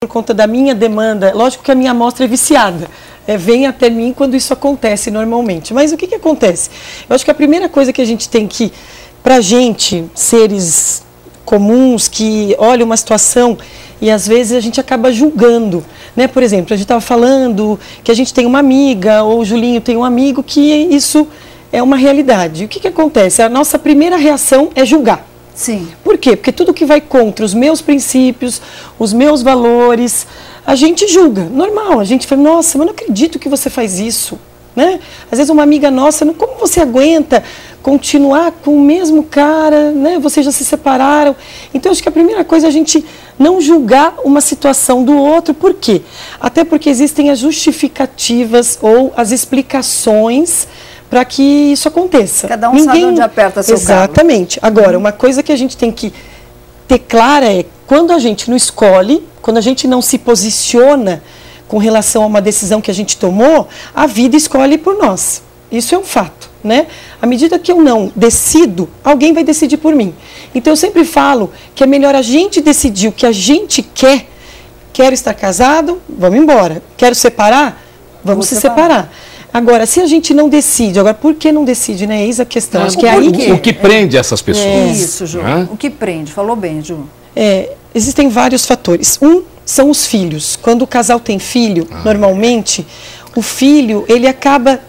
por conta da minha demanda, lógico que a minha amostra é viciada, vem até mim quando isso acontece normalmente. Mas o que acontece? Eu acho que a primeira coisa que a gente tem que, pra gente, seres comuns que olham uma situação e às vezes a gente acaba julgando, né? Por exemplo, a gente estava falando que a gente tem uma amiga, ou o Julinho tem um amigo, que isso é uma realidade. O que acontece? A nossa primeira reação é julgar. Sim. Por quê? Porque tudo que vai contra os meus princípios, os meus valores, a gente julga. Normal, a gente fala, nossa, mas não acredito que você faz isso, né? Às vezes uma amiga nossa, como você aguenta continuar com o mesmo cara, né? Vocês já se separaram. Então, acho que a primeira coisa é a gente não julgar uma situação do outro. Por quê? Até porque existem as justificativas ou as explicações para que isso aconteça. Cada um sabe onde aperta seu calo. Exatamente. Agora, uma coisa que a gente tem que ter clara é, quando a gente não escolhe, quando a gente não se posiciona com relação a uma decisão que a gente tomou, a vida escolhe por nós. Isso é um fato, né? À medida que eu não decido, alguém vai decidir por mim. Então, eu sempre falo que é melhor a gente decidir o que a gente quer. Quero estar casado? Vamos embora. Quero separar? Vamos se separar. Agora, se a gente não decide, agora, por que não decide, né? Eis a questão. Acho que é aí o que prende essas pessoas? Isso, Ju. O que prende? Falou bem, Ju. Existem vários fatores. Um são os filhos. Quando o casal tem filho, normalmente, o filho, ele acaba...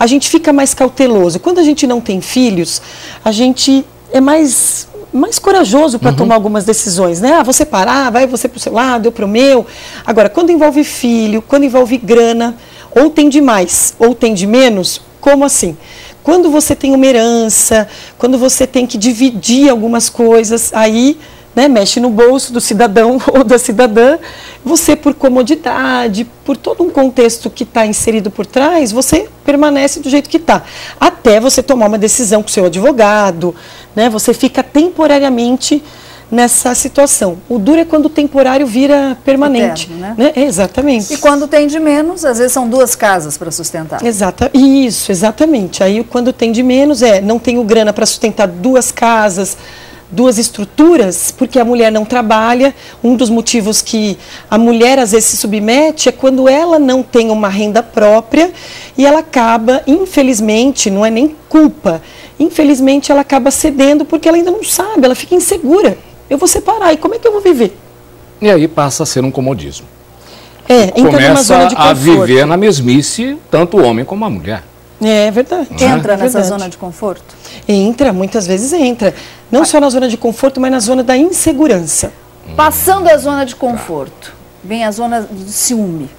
A gente fica mais cauteloso. Quando a gente não tem filhos, a gente é mais corajoso para tomar algumas decisões, né? Ah, vou separar, vai você para o seu lado, eu para o meu. Agora, quando envolve filho, quando envolve grana, ou tem de mais, ou tem de menos, como assim? Quando você tem uma herança, quando você tem que dividir algumas coisas, aí... né, mexe no bolso do cidadão ou da cidadã, você, por comodidade, por todo um contexto que está inserido por trás, você permanece do jeito que está. Até você tomar uma decisão com o seu advogado, né, você fica temporariamente nessa situação. O duro é quando o temporário vira permanente. Eterno, né? Exatamente. E quando tem de menos, às vezes são 2 casas para sustentar. Isso, exatamente. Aí quando tem de menos, não tenho grana para sustentar 2 casas, 2 estruturas, porque a mulher não trabalha. Um dos motivos que a mulher às vezes se submete é quando ela não tem uma renda própria e ela acaba, infelizmente, não é nem culpa, infelizmente ela acaba cedendo porque ela ainda não sabe, ela fica insegura. Eu vou separar, e como é que eu vou viver? E aí passa a ser um comodismo. Entra numa zona de conforto. A viver na mesmice, tanto o homem como a mulher. É verdade. Entra nessa zona de conforto? Entra, muitas vezes entra. Não só na zona de conforto, mas na zona da insegurança. Passando a zona de conforto, vem a zona de ciúme.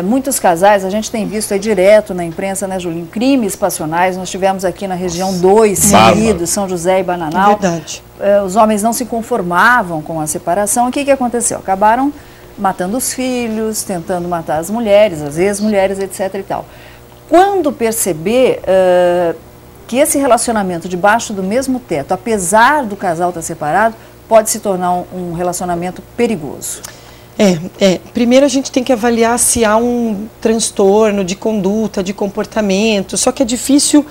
Muitos casais, a gente tem visto aí direto na imprensa, né, Julinho? Crimes passionais. Nós tivemos aqui na região 2 seguidos, São José e Bananal. É verdade. Os homens não se conformavam com a separação. O que aconteceu? Acabaram matando os filhos, tentando matar as mulheres, as ex-mulheres, etc. e tal. Quando perceber que esse relacionamento debaixo do mesmo teto, apesar do casal estar separado, pode se tornar um relacionamento perigoso. Primeiro a gente tem que avaliar se há um transtorno de conduta, de comportamento, só que é difícil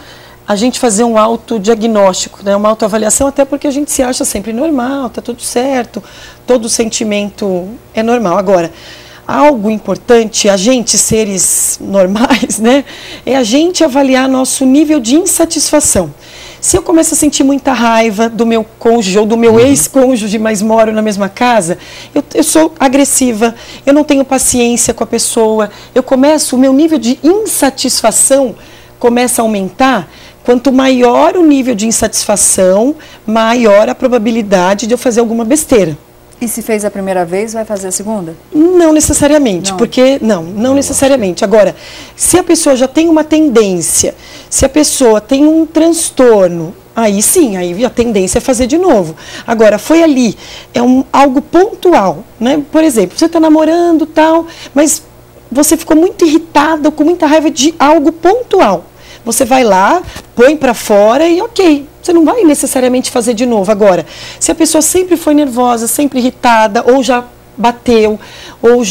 a gente fazer um autodiagnóstico, né? Uma autoavaliação, até porque a gente se acha sempre normal, está tudo certo, todo sentimento é normal. Agora, algo importante, a gente, seres normais, né, é a gente avaliar nosso nível de insatisfação. Se eu começo a sentir muita raiva do meu cônjuge ou do meu ex-cônjuge, mas moro na mesma casa, eu sou agressiva, eu não tenho paciência com a pessoa, o meu nível de insatisfação começa a aumentar. Quanto maior o nível de insatisfação, maior a probabilidade de eu fazer alguma besteira. E se fez a primeira vez, vai fazer a segunda? Não necessariamente, porque não necessariamente. Agora, se a pessoa já tem uma tendência, se a pessoa tem um transtorno, aí sim, aí a tendência é fazer de novo. Agora, foi ali, algo pontual, né? Por exemplo, você está namorando tal, mas você ficou muito irritada, com muita raiva de algo pontual. Você vai lá, põe para fora e ok. Você não vai necessariamente fazer de novo. Agora, se a pessoa sempre foi nervosa, sempre irritada, ou já bateu, ou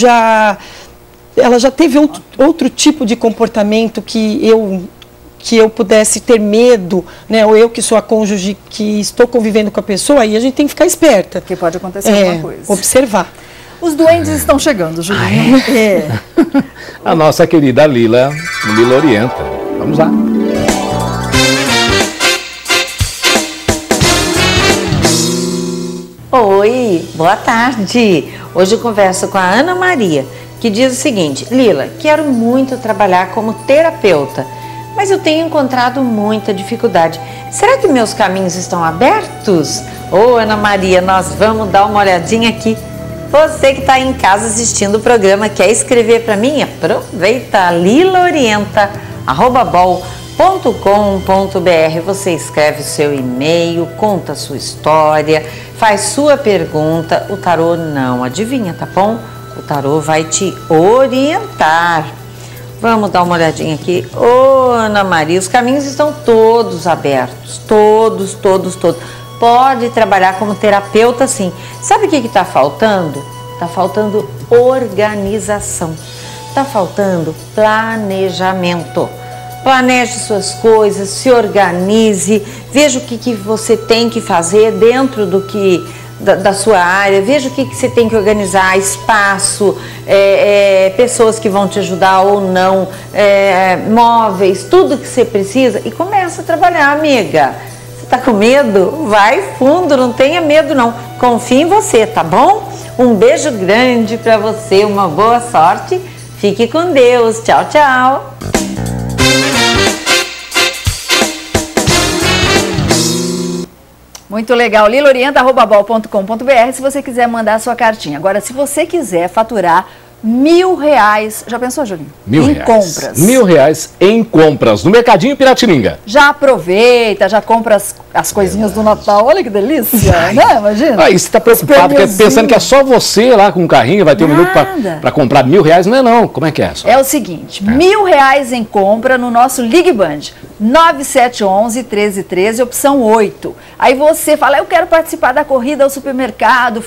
ela já teve outro tipo de comportamento que eu pudesse ter medo, né? Ou eu que sou a cônjuge que estou convivendo com a pessoa, aí a gente tem que ficar esperta. Porque pode acontecer alguma coisa. Observar. Os duendes estão chegando, Julinho. A nossa querida Lila orienta. Vamos lá. Oi, boa tarde. Hoje eu converso com a Ana Maria, que diz o seguinte: Lila, quero muito trabalhar como terapeuta, mas eu tenho encontrado muita dificuldade. Será que meus caminhos estão abertos? Ô, Ana Maria, nós vamos dar uma olhadinha aqui. Você que está em casa assistindo o programa, quer escrever para mim? Aproveita, lilaorienta@bol.com.br. Você escreve o seu e-mail, conta a sua história, faz sua pergunta. O tarô não adivinha, tá bom? O tarô vai te orientar. Vamos dar uma olhadinha aqui. Ô, Ana Maria, os caminhos estão todos abertos. Todos. Pode trabalhar como terapeuta, sim. Sabe o que está faltando? Está faltando organização. Está faltando planejamento. Planeje suas coisas, se organize, veja o que você tem que fazer dentro da sua área, veja o que você tem que organizar, espaço, pessoas que vão te ajudar ou não, móveis, tudo que você precisa e começa a trabalhar, amiga. Você tá com medo? Vai fundo, não tenha medo não, confie em você, tá bom? Um beijo grande para você, uma boa sorte, fique com Deus, tchau, tchau. Muito legal, lilaorienta@bol.com.br se você quiser mandar a sua cartinha. Agora, se você quiser faturar R$1.000, já pensou, Julinho? Em compras. R$1.000 em compras no Mercadinho Piratininga. Já aproveita, já compra as coisinhas do Natal. Olha que delícia, né? Imagina. Aí você está preocupado, pensando que é só você lá com o carrinho, vai ter um minuto para comprar R$1.000. Não é não, como é que é? É o seguinte, R$1.000 em compra no nosso Ligue Band, 9711-1313, opção 8. Aí você fala, eu quero participar da corrida ao supermercado,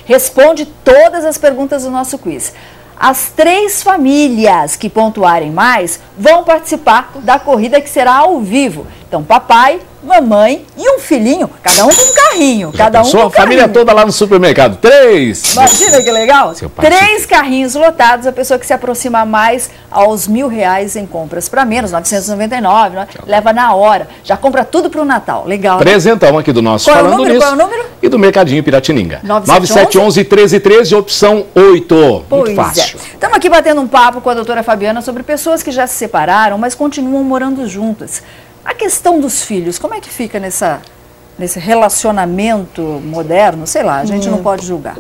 responde todas as perguntas do nosso quiz. As 3 famílias que pontuarem mais vão participar da corrida que será ao vivo. Então, papai, mamãe e um filhinho, cada um com um carrinho. A família toda lá no supermercado. 3! Imagina que legal! 3 carrinhos lotados, a pessoa que se aproxima mais aos R$1.000 em compras para menos, 999, né? Leva na hora. Já compra tudo para o Natal. Legal, né? Presentão aqui do nosso Qual Falando Nisso. Qual é o número? E do Mercadinho Piratininga. 9711-1313, opção 8. Muito fácil. Estamos aqui batendo um papo com a doutora Fabiana sobre pessoas que já se separaram, mas continuam morando juntas. A questão dos filhos, como é que fica nesse relacionamento moderno? Sei lá, a gente não pode julgar.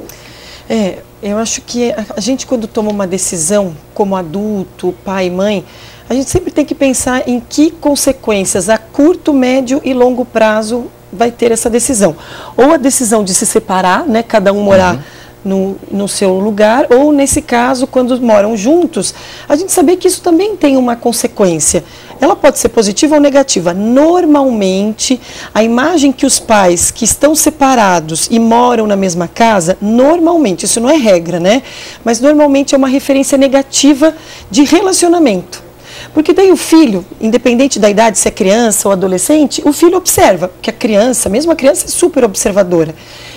Eu acho que a gente, quando toma uma decisão como adulto, pai, mãe, a gente sempre tem que pensar em que consequências a curto, médio e longo prazo vai ter essa decisão. Ou a decisão de se separar, né, cada um morar no seu lugar, ou nesse caso, quando moram juntos, a gente saber que isso também tem uma consequência. Ela pode ser positiva ou negativa. Normalmente, a imagem que os pais que estão separados e moram na mesma casa, normalmente, isso não é regra, né? Mas normalmente é uma referência negativa de relacionamento. Porque daí o filho, independente da idade, se é criança ou adolescente, o filho observa, porque a criança, mesmo a criança é super observadora.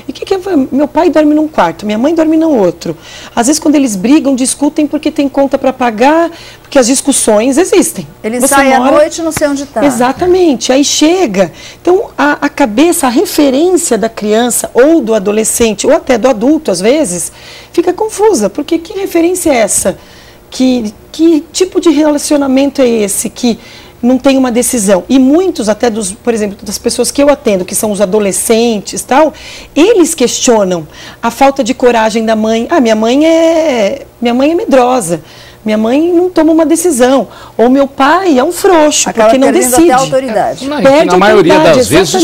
E o que é? Meu pai dorme num quarto, minha mãe dorme no outro. Às vezes quando eles brigam, discutem porque tem conta para pagar, porque as discussões existem. Ele sai à noite, não sei onde está. Exatamente, aí chega. Então a cabeça, a referência da criança ou do adolescente, ou até do adulto às vezes, fica confusa, porque que referência é essa? Que tipo de relacionamento é esse que não tem uma decisão? E muitos até por exemplo, das pessoas que eu atendo, que são os adolescentes e tal, eles questionam a falta de coragem da mãe. Minha mãe é medrosa. Minha mãe não toma uma decisão. Ou meu pai é um frouxo, porque não decide. Até a autoridade. Na maioria das vezes, os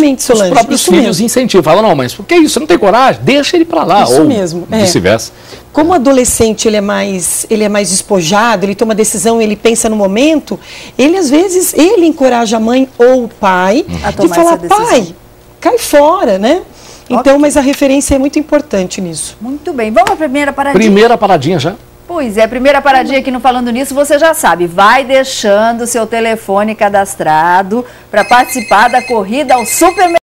próprios isso filhos incentivam. Falam, não, mas por que isso? Você não tem coragem? Deixa ele para lá. Isso ou mesmo. Vice-versa. Como o adolescente ele é mais despojado, ele toma decisão, ele pensa no momento, ele às vezes, ele encoraja a mãe ou o pai de falar, pai, cai fora, né? Então, mas a referência é muito importante nisso. Muito bem. Vamos à primeira paradinha? Primeira paradinha já. Pois é, primeira paradinha aqui no Falando Nisso, você já sabe, vai deixando o seu telefone cadastrado para participar da corrida ao supermercado.